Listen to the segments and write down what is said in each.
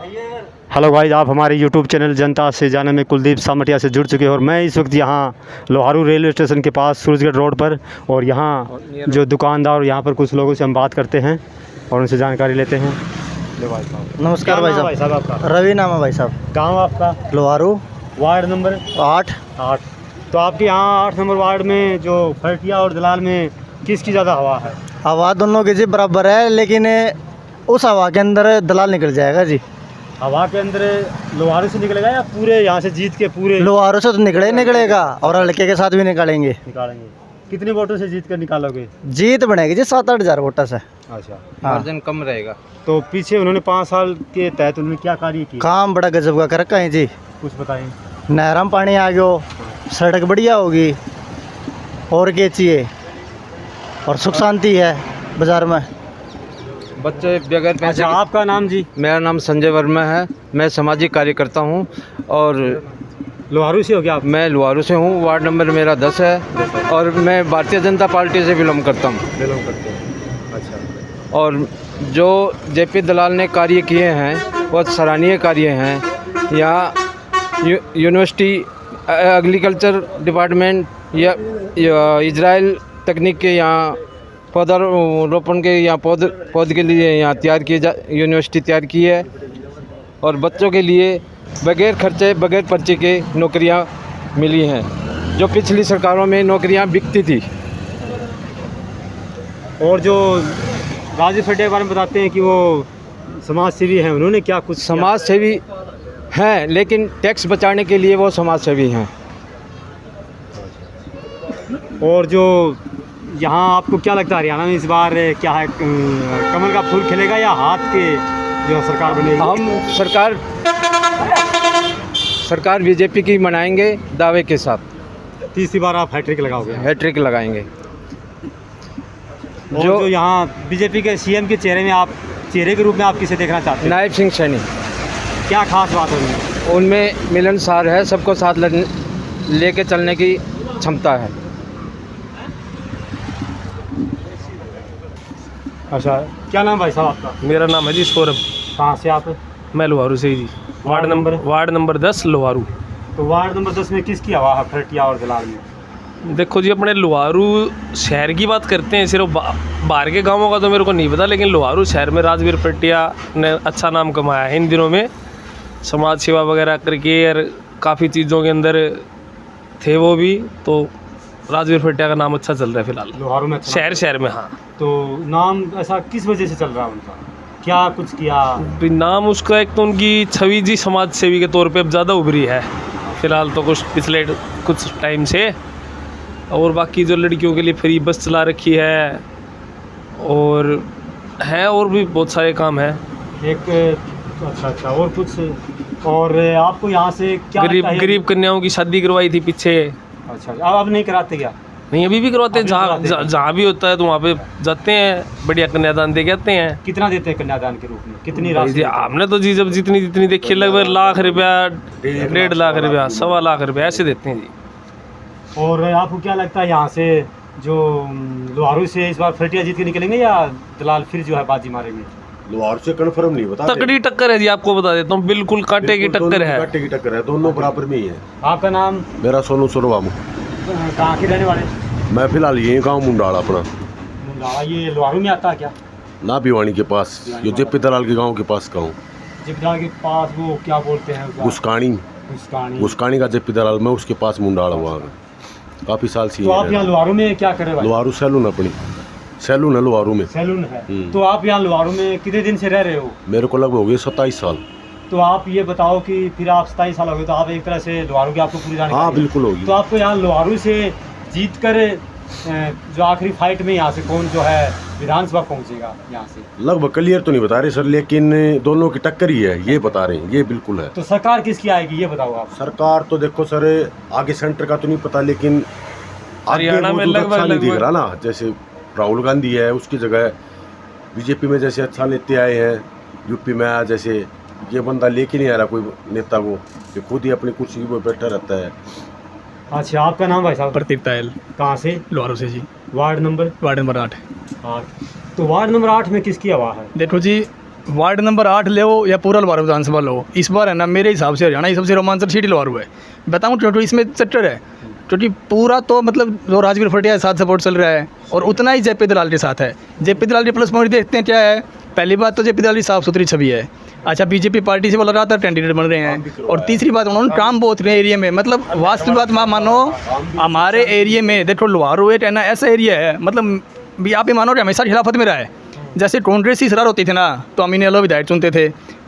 Hello भाई, आप हमारे यूट्यूब चैनल जनता से जाने में कुलदीप सामटिया से जुड़ चुके हैं और मैं इस वक्त यहाँ लोहारू रेलवे स्टेशन के पास सूरजगढ़ रोड पर, और यहाँ जो दुकानदार और यहाँ पर कुछ लोगों से हम बात करते हैं और उनसे जानकारी लेते हैं। भाई साहब नमस्कार भाई साहब आपका? रवि नाम है भाई साहब। गाँव आपका? Loharu, ward number 8। तो आपके यहाँ 8 नंबर वार्ड में जो फरटिया और दलाल में किसकी ज़्यादा हवा है? हवा दोनों की जी बराबर है, लेकिन उस हवा के अंदर दलाल निकल जाएगा जी। हवा के अंदर लोहारू से निकलेगा या पूरे यहाँ से जीत के पूरे? लोहारू से तो निकलेगा और हल्के के साथ भी निकालेंगे। कितने वोटों से जीत कर निकालोगे? जीत बनेगी जी 7-8 हज़ार वोटों से। अच्छा, मार्जिन कम रहेगा। तो पीछे उन्होंने 5 साल के तहत उन्होंने क्या कार्य किया? काम बड़ा गजब का कर रखा है जी। कुछ बताएं। नहर में पानी आ गयो, सड़क बढ़िया होगी, और क्या चाहिए, और सुख शांति है बाजार में। बच्चे बगैर पैसे। अच्छा, आपका नाम जी? मेरा नाम संजय वर्मा है, मैं सामाजिक कार्यकर्ता हूँ और लोहारू से हो गया आप? मैं लोहारू से हूँ, वार्ड नंबर मेरा 10 है और मैं भारतीय जनता पार्टी से बिलोंग करता हूँ। अच्छा, और जो जेपी दलाल ने कार्य किए हैं वो सराहनीय कार्य हैं। यहाँ यूनिवर्सिटी, एग्रीकल्चर डिपार्टमेंट या इजराइल तकनीक के यहाँ पौधारोपण के यहाँ पौध के लिए यहाँ यूनिवर्सिटी तैयार की है और बच्चों के लिए बगैर खर्चे बगैर पर्चे के नौकरियाँ मिली हैं, जो पिछली सरकारों में नौकरियाँ बिकती थी। और जो राजीव फटिया के बारे में बताते हैं कि वो समाज सेवी हैं, उन्होंने क्या कुछ? समाज सेवी हैं, लेकिन टैक्स बचाने के लिए वो समाज सेवी हैं। और जो यहाँ आपको क्या लगता है हरियाणा में इस बार क्या है, कमल का फूल खिलेगा या हाथ के जो सरकार बनेगी? हम सरकार बीजेपी की मनाएंगे दावे के साथ। तीसरी बार आप हैट्रिक लगाओगे? हैट्रिक लगाएंगे। जो यहाँ बीजेपी के सीएम के चेहरे के रूप में आप किसे देखना चाहते हैं? नायब सिंह सैनी। क्या खास बात है उनमें मिलनसार है, सबको साथ लेके चलने की क्षमता है। अच्छा, क्या नाम भाई साहब आपका? मेरा नाम है जी सौरभ। कहाँ से आप? मैं लोहारू से ही जी। Ward number 10 Loharu. तो वार्ड नंबर 10 में किसकी हवा है फरटिया और दलाल में? देखो जी, अपने लोहारू शहर की बात करते हैं, सिर्फ बाहर के गांवों का तो मेरे को नहीं पता, लेकिन लोहारू शहर में राजवीर फटिया ने अच्छा नाम कमाया है इन दिनों में, समाज सेवा वगैरह करके, और काफ़ी चीज़ों के अंदर थे वो भी। तो राजवीर फटिया का नाम अच्छा चल रहा है फिलहाल लोहारू में? शहर में। हाँ, तो नाम ऐसा किस वजह से चल रहा है उनका? क्या कुछ किया? नाम उसका, एक तो उनकी छवि जी समाज सेवी के तौर पे अब ज़्यादा उभरी है फिलहाल तो पिछले कुछ टाइम से। और बाकी जो लड़कियों के लिए फ्री बस चला रखी है और भी बहुत सारे काम हैं। अच्छा, और कुछ? और आपको यहाँ से क्या गरीब कन्याओं की शादी करवाई थी पीछे। अच्छा, अब नहीं कराते क्या? नहीं, अभी भी करवाते हैं, जहाँ भी होता है तो वहाँ पे जाते हैं, बढ़िया कन्यादान दे के आते हैं। कितना देते हैं कन्यादान के रूप में? कितनी राशि? हमने तो जी जब जितनी देखी लगभग लाख रुपया, 1.5 लाख रुपया, 1.25 लाख रुपया ऐसे देते हैं जी। और आपको क्या लगता है यहाँ से जो लोहारू से इस बार फरटिया जीत के निकलेंगे या दलाल फिर जो है बाजी मारेंगे? लोहारू से कन्फर्म नहीं बता, तकड़ी टक्कर है जी, आपको बता देता हूँ, बिल्कुल कांटे की टक्कर है। कांटे की टक्कर है, दोनों बराबर में ही है। आपका नाम? मेरा सोनू सोनवामू। कहाँ के रहने वाले? मैं फिलहाल यही गाँव मुंडाला अपना। मुंडाला ये लोहारू में आता है क्या? ना भिवानी के पास, ये जेपी दलाल के गाँव के पास का हूँ। जेपी दलाल के पास वो क्या बोलते हैं? गुस्कानी का जेपी दलाल, मैं उसके पास मुंडाला हुआ काफ़ी साल से। तो आप यहाँ लोहारू में क्या कर रहे हो? लोहारू सैलून, अपनी सैलून है लोहारू में। सैलून है? तो आप यहाँ लोहारू में कितने दिन से रह रहे हो? मेरे को लगभग हो गए 27 साल। तो आप ये बताओ कि फिर आप 27 साल हो गए, तो आप एक तरह से लोहारू की आपको पूरी जानकारी? हाँ बिल्कुल होगी। तो आपको यहाँ लोहारू से जीत कर जो आखिरी फाइट में यहाँ से कौन जो है विधानसभा पहुँचेगा यहाँ से? लगभग क्लियर तो नहीं बता रहे सर, लेकिन दोनों की टक्कर ही है, ये बता रहे हैं, ये बिल्कुल है। तो सरकार किसकी आएगी ये बताओ आप? सरकार तो देखो सर, आगे सेंटर का तो नहीं पता, लेकिन हरियाणा में लगभग दिख रहा ना, जैसे राहुल गांधी है उसकी जगह बीजेपी में जैसे अच्छा नेता आए हैं, यूपी में आया जैसे ये बंदा लेके नहीं आ रहा कोई नेता को, ये खुद ही अपनी कुर्सी पर बैठा रहता है। अच्छा, आपका नाम भाई साहब? प्रतीक तायल। कहाँ से? लोहारू से जी। Ward number? Ward number 8। तो वार्ड नंबर 8 में किसकी हवा है? देखो जी, वार्ड नंबर 8 लो या पूरा लोहारू विधानसभा लो, इस बार है ना मेरे हिसाब से हरियाणा की सबसे रोमांचक सीट लोहारू है। बताऊँ क्योंकि इसमें चट्टर है, क्योंकि पूरा तो मतलब जो राजवीर फटिया के साथ सपोर्ट चल रहा है और उतना ही जेपी दलाल के साथ है। जेपी दलाल के प्लस पॉइंट देखते हैं क्या है। पहली बात तो जेपी दलाल की साफ सुथरी छवि है। अच्छा, बीजेपी पार्टी से वो लगातार कैंडिडेट बन रहे हैं। और तीसरी बात, उन्होंने काम बहुत रहे एरिया में, मतलब वास्तविक बात मानो हमारे एरिया में देखो लोहारू एक है ना ऐसा एरिया है, मतलब भी आप ये मानो कि हमेशा खिलाफत में रहा है। जैसे कांग्रेस की सरकार होती थी ना तो अमीन अलो विधायक चुनते थे,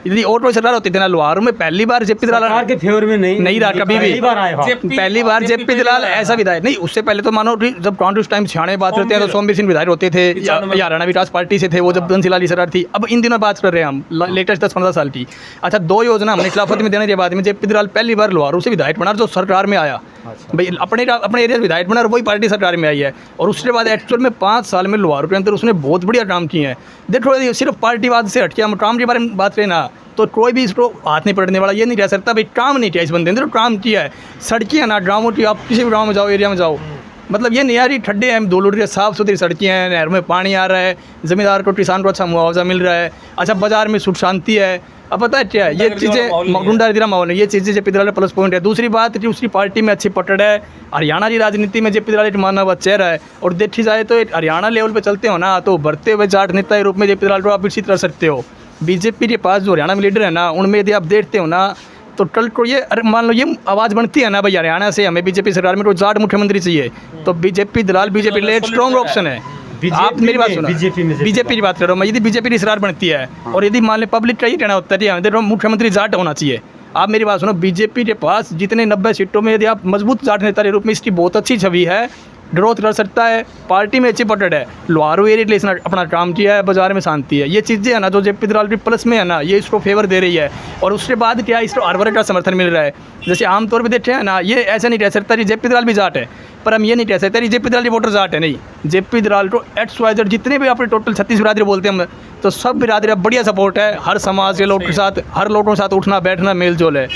यदि और कोई सरकार होती थी ना लोहारू में पहली बार जेपी दलाल के फेवर में नहीं रहा कभी भी। पहली बार जेपी दलाल ऐसा विधायक नहीं, उससे पहले तो मानो जब कांग्रेस टाइम छियाने बात करते हैं तो सोमवीर सिंह विधायक होते थे या हरियाणा विकास पार्टी से थे वो, जब धनसिला की सरकार थी। अब इन दिनों बात कर रहे हैं हम लेटेस्ट 10-15 साल की। अच्छा, 2 योजना हमने खिलाफत में देने के बाद में जेपी दलाल पहली बार लोहारू से विधायक बना जो सरकार में आया। भाई अपने एरिया से विधायक बना और वही पार्टी सरकार में आई है। और उसके बाद एक्चुअल में 5 साल में लोहारू के अंदर उसने बहुत बढ़िया काम किए हैं। देखो सिर्फ पार्टीवाद से हटके हम काम के बारे में बात करें ना तो कोई भी इसको हाथ नहीं पड़ने वाला, ये नहीं कह सकता भाई काम नहीं किया इस बंदे ने। तो काम किया है, सड़कें हैं ना गाँवों की, आप किसी भी गाँव में जाओ, एरिया में जाओ, मतलब ये नहीं यार ठड्डे हैं, धूल उड़ रही है, साफ़ सुथरी सड़कें हैं, नहर में पानी आ रहा है, ज़मींदार को किसान को अच्छा मुआवजा मिल रहा है। अच्छा, बाज़ार में सुख शांति है। अब पता है क्या है, ये चीज़ें गुंडागर्दी माहौल है, ये चीज़ें जेपी दलाल प्लस पॉइंट है। दूसरी बात कि उसकी पार्टी में अच्छी पकड़ है, हरियाणा की राजनीति में जेपी दलाल एक माना हुआ चेहरा है। और देखी जाए तो हरियाणा लेवल पे चलते हो ना तो बढ़ते हुए जाट नेता के रूप में जेपी दलाल को आप विकसित कर सकते हो। बीजेपी के पास जो हरियाणा में लीडर है ना, उनमें यदि आप देखते हो ना तो कल को ये मान लो ये आवाज़ बनती है ना भाई हरियाणा से हमें बीजेपी सरकार में कोई जाट मुख्यमंत्री चाहिए, तो बीजेपी दलाल बीजेपी लिए स्ट्रॉन्ग ऑप्शन है। आप मेरी बात सुनो, बीजेपी की बात करो मैं, यदि बीजेपी की सरकार बनती है और यदि मान लें पब्लिक का ये कहना होता है कि मुख्यमंत्री जाट होना चाहिए। आप मेरी बात सुनो, बीजेपी के पास जितने 90 सीटों में यदि आप मजबूत जाट नेता के रूप में इसकी बहुत अच्छी छवि है, ग्रोथ कर सकता है, पार्टी में अच्छी पकड़ है, लोहारू एरिया के लिए अपना काम किया है, बाजार में शांति है, ये चीज़ें है ना जो जेपी दलाल की प्लस में है ना, ये इसको फेवर दे रही है। और उसके बाद क्या इसको हर वर्ग का समर्थन मिल रहा है। जैसे आमतौर पर देखते हैं ना, ये ऐसा नहीं कह सकता कि जेपी दलाल भी जाट है, पर हम ये नहीं कह सकते कि जेपी दलाल के वोटर जाट है, नहीं। जेपी दलाल को XYZ जितने भी अपने टोटल 36 बिरादरी बोलते हैं हम, तो सब बिरादरी बढ़िया सपोर्ट है, हर समाज के लोगों के साथ, हर लोगों के साथ उठना बैठना मेल जोल है।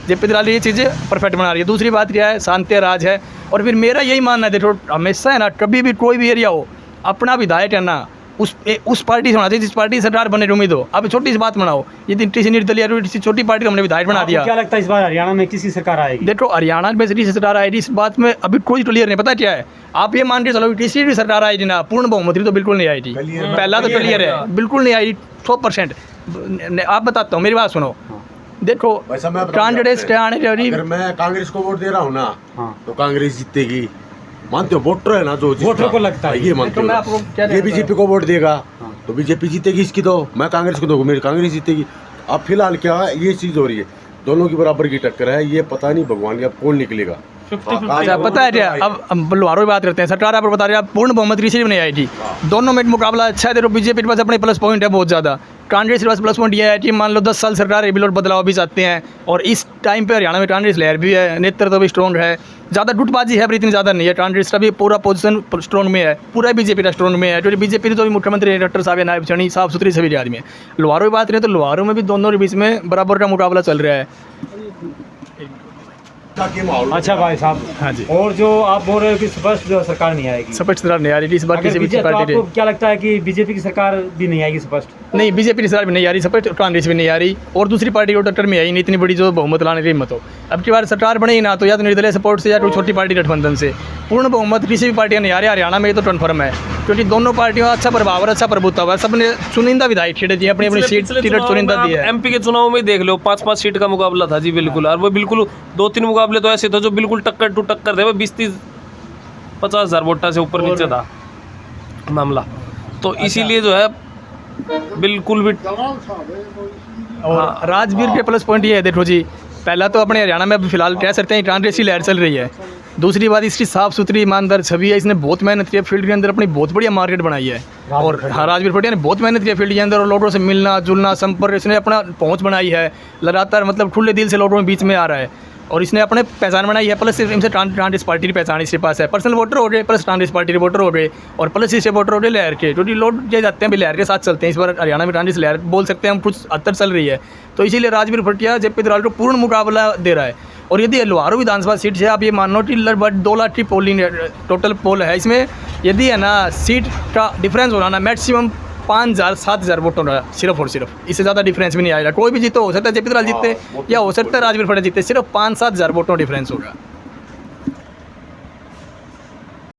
जेपी दलाल ये चीज़ें परफेक्ट बना रही है। दूसरी बात क्या है, शांति राज है। और फिर मेरा यही मानना है, देखो हमेशा है ना, कभी भी कोई भी एरिया हो, अपना विधायक है ना उस पार्टी से होना चाहिए जिस पार्टी से सरकार बनने की उम्मीद हो। अब छोटी सी बात बनाओ, यदि किसी निर्दलीय छोटी पार्टी को हमने विधायक बना दिया, क्या लगता है इस बार हरियाणा में किसी सरकार आएगी? देखो हरियाणा में किसी सरकार आएगी इस बात में अभी कोई क्लियर नहीं। पता क्या है, आप ये मान के चलो किसी भी सरकार आएगी ना, पूर्ण बहुमत तो बिल्कुल नहीं आएगी। पहला तो क्लियर है, बिल्कुल नहीं आएगी 100%। आप बताता हूँ, मेरी बात सुनो, देखो कैंडिडेट्स क्या आने चाहिए। अगर मैं कांग्रेस को वोट दे रहा हूँ ना तो कांग्रेस जीतेगी, मानते हो? वोटर है ना जो वोटर को लगता है ये मानते हो, ये बीजेपी को वोट देगा तो बीजेपी जीतेगी, इसकी तो मैं कांग्रेस को दूंगा, मेरी कांग्रेस जीतेगी। अब फिलहाल क्या है, ये चीज़ हो रही है, दोनों की बराबर की टक्कर है, ये पता नहीं भगवान की अब कौन निकलेगा। अच्छा, पता है क्या, अब लोहारू की बात करते हैं। सरकार आप बता रहे हैं पूर्ण बहुमत किसी भी नहीं आएगी, दोनों में मुकाबला अच्छा है। देखो बीजेपी के पास अपने प्लस पॉइंट है बहुत ज़्यादा, कांग्रेस के पास प्लस पॉइंट ये है कि मान लो 10 साल सरकार बिल और बदलाव भी चाहते हैं, और इस टाइम पे हरियाणा में कांग्रेस लहर भी है, नेतृत्व भी स्ट्रॉन्ग है, ज़्यादा गुटबाजी है पर इतनी ज़्यादा नहीं है। कांग्रेस का भी पूरा पोजीशन स्ट्रॉन्ग में है, पूरा बीजेपी का स्ट्रॉन्ग में है, क्योंकि बीजेपी तो भी मुख्यमंत्री डॉक्टर साहब है, नायब चढ़ी साफ सुथरी सभी आदमी है। लोहारू की बात करें तो लोहारू में भी दोनों के बीच में बराबर का मुकाबला चल रहा है। अच्छा भाई साहब, हाँ जी, और जो आप बोल रहे हो कि स्पष्ट जो सरकार नहीं आएगी, स्पष्ट सरकार नहीं आ रही इस बार किसी भी तो पार्टी। आपको क्या लगता है कि बीजेपी की सरकार भी नहीं आएगी स्पष्ट? नहीं, बीजेपी की सरकार भी नहीं आ रही स्पष्ट, कांग्रेस भी नहीं आ रही, और दूसरी पार्टी को टक्कर में आई नहीं इतनी बड़ी जो बहुमत लाने की हिम्मत हो। अब की बार सरकार बने ही ना तो या तो निर्दलीय सपोर्ट से या कोई छोटी पार्टी गठबंधन से। पूर्ण बहुमत किसी भी पार्टियाँ नहीं आ रही हरियाणा में, ये तो कन्फर्म है, क्योंकि दोनों पार्टियों का अच्छा प्रभाव और अच्छा प्रभुत्व है। सबने चुनिंदा विधायक छेड़े दिए, अपनी अपनी सीट टिकट चुनिंदा दी है। MP के चुनाव में देख लो 5-5 सीट का मुकाबला था जी, बिल्कुल। और वो बिल्कुल 2-3 मुकाबले तो ऐसे थे जो बिल्कुल टक्कर टू टक्कर थे, 20-30-50 हज़ार वोटा से ऊपर नीचे था मामला। तो इसीलिए जो है बिल्कुल भी। और राजवीर के प्लस पॉइंट ये है, देखो जी, पहला तो अपने हरियाणा में अभी फिलहाल कह सकते हैं कांग्रेस की लहर चल रही है। दूसरी बात इसकी साफ़ सुथरी ईमानदार छवि है, इसने बहुत मेहनत की है, फील्ड के अंदर अपनी बहुत बढ़िया मार्केट बनाई है। और हाँ, राजवीर फटिया ने बहुत मेहनत की है फील्ड के अंदर, और लोगों से मिलना जुलना संपर्क, इसने अपना पहुंच बनाई है लगातार, मतलब खुले दिल से लोगों के बीच में आ रहा है, और इसने अपने पहचान बनाई है। प्लस इनसे कांग्रेस पार्टी की पहचान इसके पास है, पर्सनल वोटर हो गए, प्लस कांग्रेस पार्टी के वोटर हो गए, और प्लस इससे वोटर हो गए लहर के, क्योंकि लोग ये जाते हैं भी लहर के साथ चलते हैं। इस बार हरियाणा में कांग्रेस लहर बोल सकते हैं हम, कुछ हद तक चल रही है, तो इसीलिए राजवीर फटिया जेपी दलाल को पूर्ण मुकाबला दे रहा है। और यदि लोहारू विधानसभा सीट से आप ये मानो कि लगभग 2 लाख की पोलिंग टोटल पोल है, इसमें यदि है ना सीट का डिफरेंस हो रहा ना मैक्सिमम 5,000-7,000 वोटों का सिर्फ और सिर्फ, इससे ज़्यादा डिफरेंस भी नहीं आएगा। कोई भी जीतो, हो सकता है जेपी दलाल जीते या हो सकता है राजवीर फड़े जीते, सिर्फ 5-7 हज़ार वोटों डिफरेंस होगा।